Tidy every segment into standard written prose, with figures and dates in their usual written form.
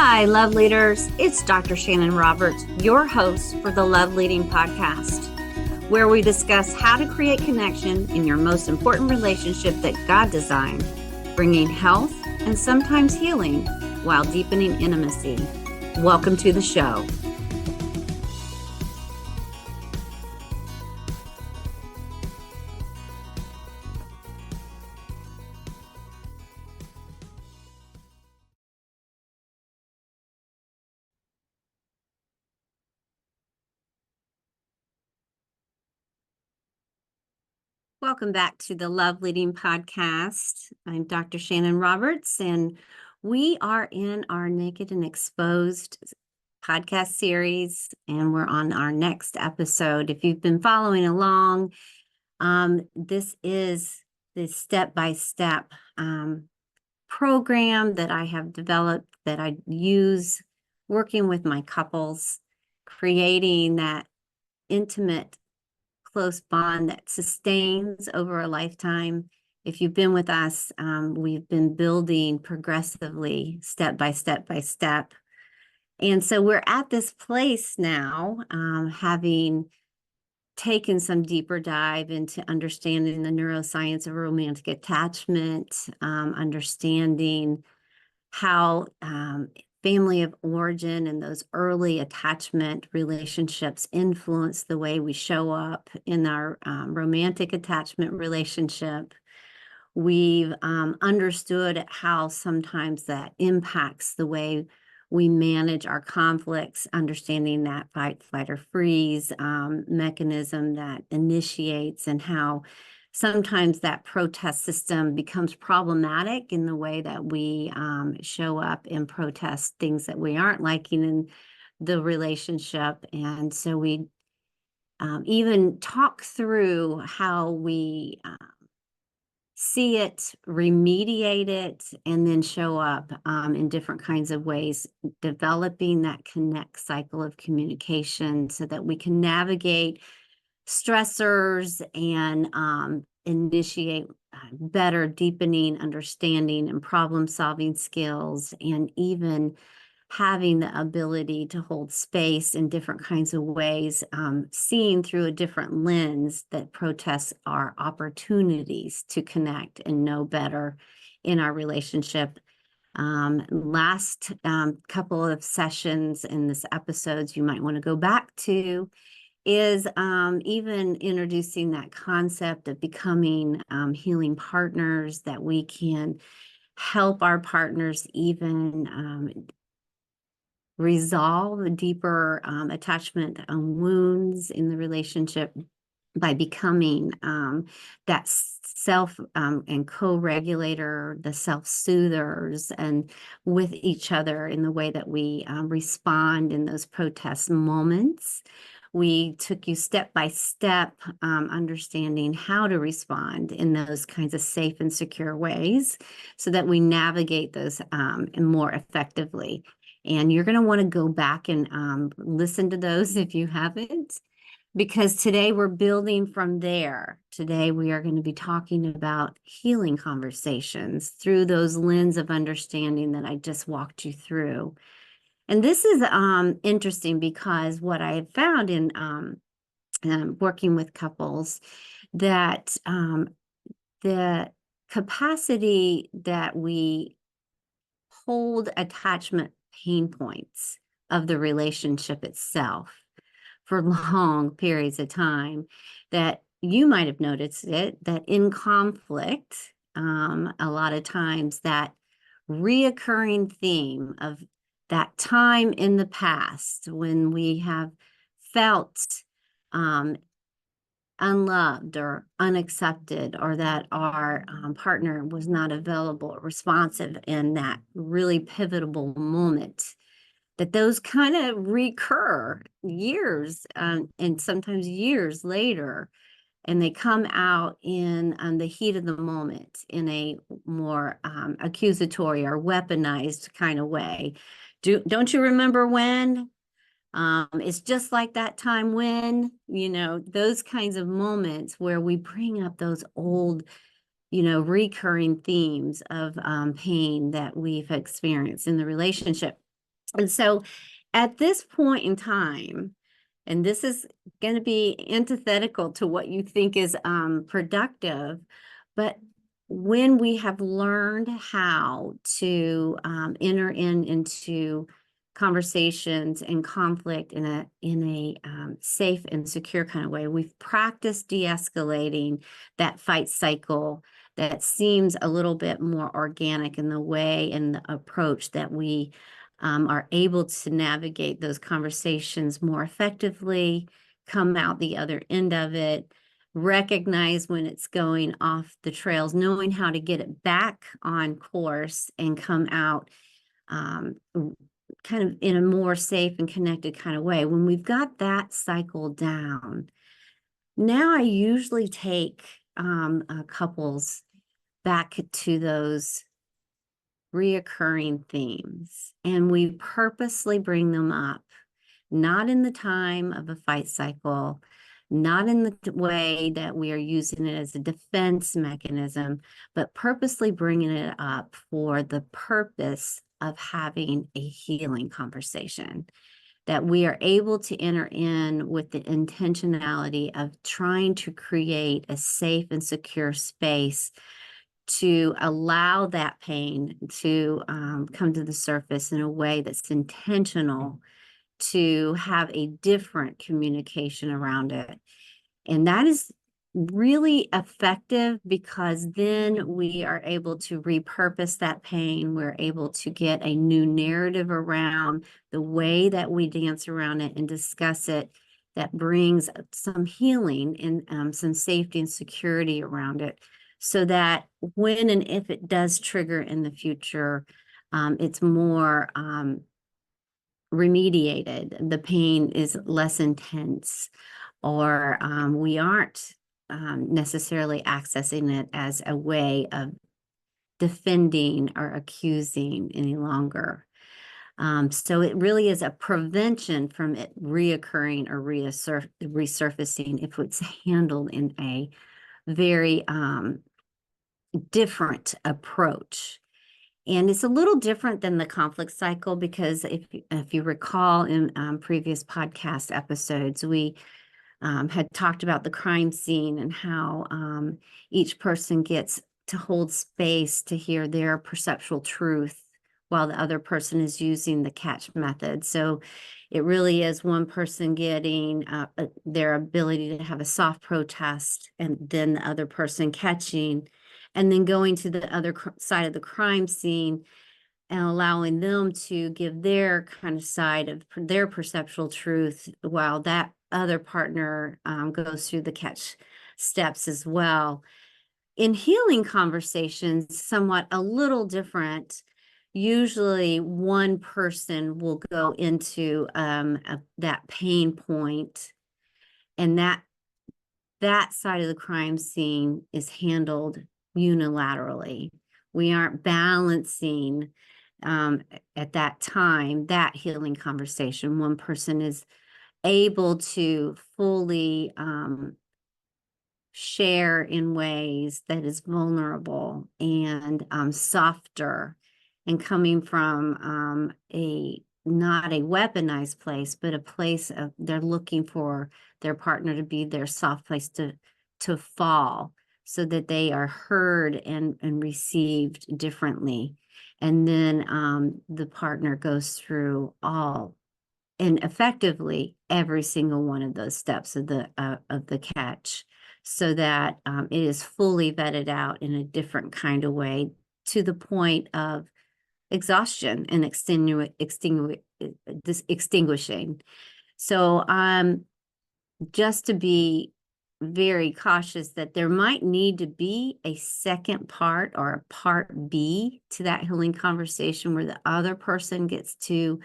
Hi, love leaders. It's Dr. Shannon Roberts, your host for the Love Leading Podcast, where we discuss how to create connection in your most important relationship that God designed, bringing health and sometimes healing while deepening intimacy. Welcome to the show. Welcome back to the Love Leading Podcast. I'm Dr. Shannon Roberts, and we are in our Naked and Exposed podcast series, and we're on our next episode. If you've been following along, this is the step-by-step program that I have developed that I use working with my couples, creating that intimate close bond that sustains over a lifetime. If you've been with us, we've been building progressively, step by step by step. And so we're at this place now, having taken some deeper dive into understanding the neuroscience of romantic attachment, understanding how family of origin and those early attachment relationships influence the way we show up in our romantic attachment relationship. We've understood how sometimes that impacts the way we manage our conflicts, understanding that fight, flight, or freeze mechanism that initiates, and how sometimes that protest system becomes problematic in the way that we show up and protest things that we aren't liking in the relationship. And so we even talk through how we see it, remediate it, and then show up in different kinds of ways, developing that connect cycle of communication so that we can navigate stressors and initiate better deepening understanding and problem-solving skills, and even having the ability to hold space in different kinds of ways, seeing through a different lens that protests our opportunities to connect and know better in our relationship. Last couple of sessions in this episodes you might want to go back to is even introducing that concept of becoming healing partners, that we can help our partners even resolve deeper attachment wounds in the relationship by becoming that self and co-regulator, the self-soothers, and with each other in the way that we respond in those protest moments. We took you step by step, understanding how to respond in those kinds of safe and secure ways so that we navigate those more effectively. And you're going to want to go back and listen to those if you haven't, because today we're building from there. Today we are going to be talking about healing conversations through those lens of understanding that I just walked you through. And this is interesting because what I have found in working with couples, that the capacity that we hold attachment pain points of the relationship itself for long periods of time, that you might have noticed it, that in conflict, a lot of times that reoccurring theme of that time in the past when we have felt unloved or unaccepted, or that our partner was not available or responsive in that really pivotal moment, that those kind of recur years and sometimes years later, and they come out in the heat of the moment in a more accusatory or weaponized kind of way. Don't you remember when? It's just like that time when, those kinds of moments where we bring up those old, recurring themes of pain that we've experienced in the relationship. And so at this point in time, and this is going to be antithetical to what you think is productive, but when we have learned how to enter into conversations and conflict in a safe and secure kind of way, we've practiced de-escalating that fight cycle that seems a little bit more organic in the way and the approach that we are able to navigate those conversations more effectively, come out the other end of it, recognize when it's going off the trails, knowing how to get it back on course and come out kind of in a more safe and connected kind of way. When we've got that cycle down, now I usually take couples back to those reoccurring themes, and we purposely bring them up, not in the time of a fight cycle, not in the way that we are using it as a defense mechanism, but purposely bringing it up for the purpose of having a healing conversation, that we are able to enter in with the intentionality of trying to create a safe and secure space to allow that pain to come to the surface in a way that's intentional, to have a different communication around it. And that is really effective because then we are able to repurpose that pain. We're able to get a new narrative around the way that we dance around it and discuss it, that brings some healing and some safety and security around it, so that when and if it does trigger in the future, it's more remediated. The pain is less intense, or we aren't necessarily accessing it as a way of defending or accusing any longer. So it really is a prevention from it reoccurring or resurfacing if it's handled in a very different approach. And it's a little different than the conflict cycle because if you recall in previous podcast episodes, we had talked about the crime scene and how each person gets to hold space to hear their perceptual truth while the other person is using the catch method. So it really is one person getting their ability to have a soft protest, and then the other person catching, and then going to the other side of the crime scene and allowing them to give their kind of side of their perceptual truth while that other partner goes through the catch steps as well. In healing conversations, somewhat a little different. Usually one person will go into that pain point, and that side of the crime scene is handled unilaterally. We aren't balancing at that time that healing conversation. One person is able to fully share in ways that is vulnerable and softer, and coming from a not a weaponized place, but a place of they're looking for their partner to be their soft place to fall, so that they are heard and received differently. And then the partner goes through all and effectively every single one of those steps of the catch, so that it is fully vetted out in a different kind of way, to the point of exhaustion and extinguishing. So just to be very cautious that there might need to be a second part or a part B to that healing conversation, where the other person gets to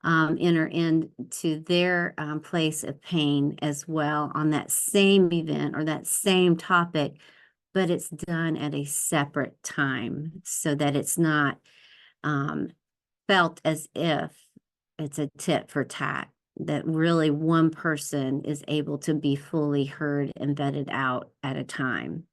enter into their place of pain as well on that same event or that same topic, but it's done at a separate time, so that it's not felt as if it's a tit for tat, that really one person is able to be fully heard and vetted out at a time.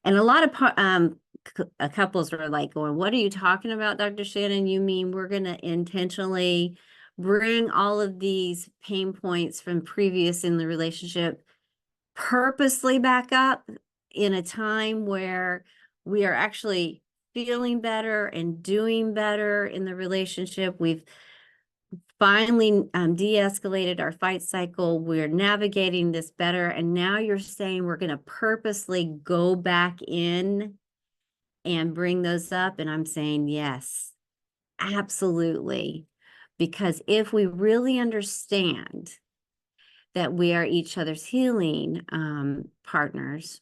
And a lot of couples are like going, what are you talking about, Dr. Shannon? You mean we're going to intentionally bring all of these pain points from previous in the relationship purposely back up in a time where we are actually feeling better and doing better in the relationship? We've finally de-escalated our fight cycle. We're navigating this better. And now you're saying we're going to purposely go back in and bring those up. And I'm saying, yes, absolutely. Because if we really understand that we are each other's healing partners,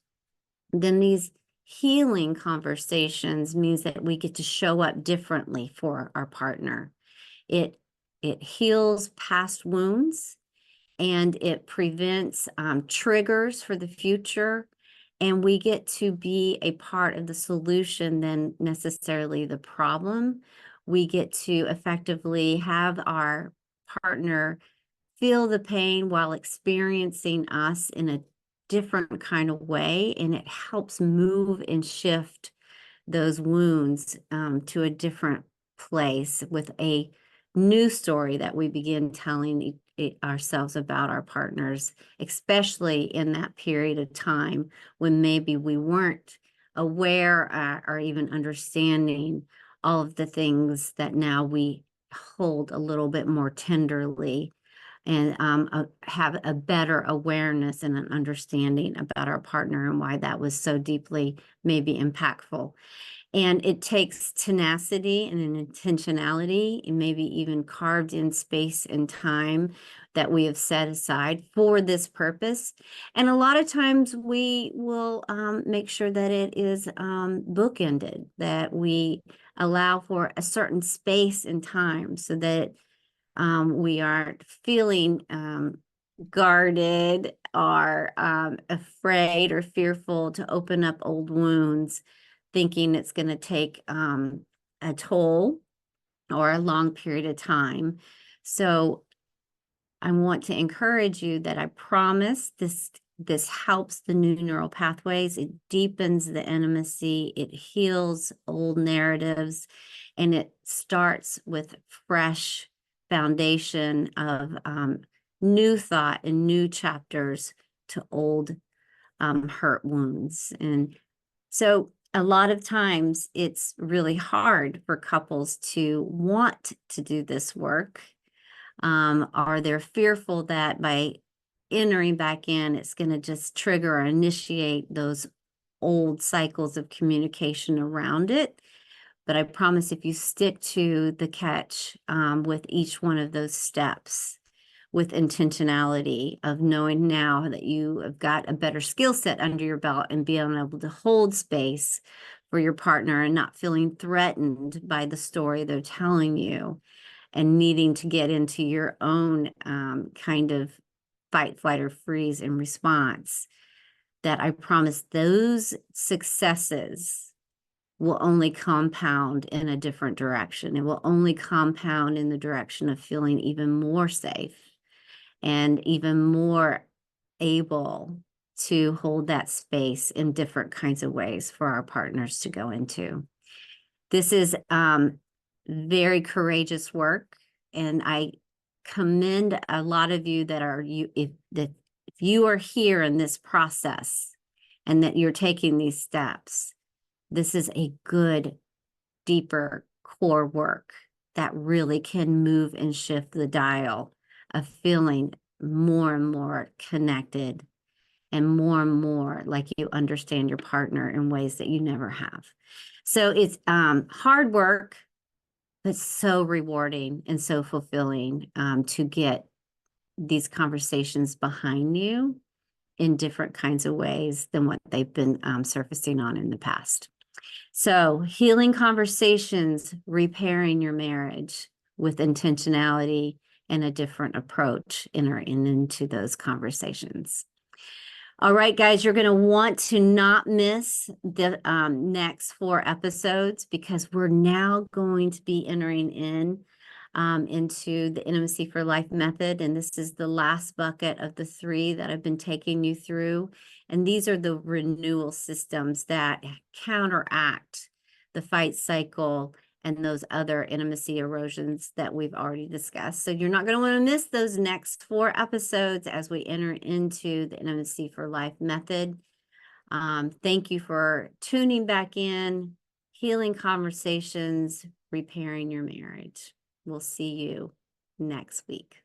then these healing conversations means that we get to show up differently for our partner. It heals past wounds, and it prevents triggers for the future. And we get to be a part of the solution than necessarily the problem. We get to effectively have our partner feel the pain while experiencing us in a different kind of way. And it helps move and shift those wounds to a different place with a new story that we begin telling ourselves about our partners, especially in that period of time when maybe we weren't aware or even understanding all of the things that now we hold a little bit more tenderly, and have a better awareness and an understanding about our partner and why that was so deeply maybe impactful. And it takes tenacity and an intentionality, and maybe even carved in space and time that we have set aside for this purpose. And a lot of times we will make sure that it is bookended, that we allow for a certain space and time so that we aren't feeling guarded or afraid or fearful to open up old wounds, thinking it's going to take a toll or a long period of time. So I want to encourage you that I promise this helps the new neural pathways. It deepens the intimacy. It heals old narratives, and it starts with fresh foundation of new thought and new chapters to old hurt wounds. And so a lot of times it's really hard for couples to want to do this work, or they're fearful that by entering back in, it's going to just trigger or initiate those old cycles of communication around it. But I promise if you stick to the catch with each one of those steps, with intentionality of knowing now that you have got a better skill set under your belt and being able to hold space for your partner and not feeling threatened by the story they're telling you and needing to get into your own kind of fight, flight, or freeze in response, that I promise those successes will only compound in a different direction. It will only compound in the direction of feeling even more safe and even more able to hold that space in different kinds of ways for our partners to go into. This is very courageous work, and I commend a lot of you that are if you are here in this process and that you're taking these steps. This is a good, deeper core work that really can move and shift the dial of feeling more and more connected and more like you understand your partner in ways that you never have. So it's hard work, but so rewarding and so fulfilling to get these conversations behind you in different kinds of ways than what they've been surfacing on in the past. So healing conversations, repairing your marriage with intentionality and a different approach entering into those conversations. All right, guys, you're going to want to not miss the next 4 episodes, because we're now going to be entering in into the Intimacy for Life method. And this is the last bucket of the 3 that I've been taking you through. And these are the renewal systems that counteract the fight cycle and those other intimacy erosions that we've already discussed. So you're not going to want to miss those next 4 episodes as we enter into the Intimacy for Life method. Thank you for tuning back in. Healing Conversations, Repairing Your Marriage. We'll see you next week.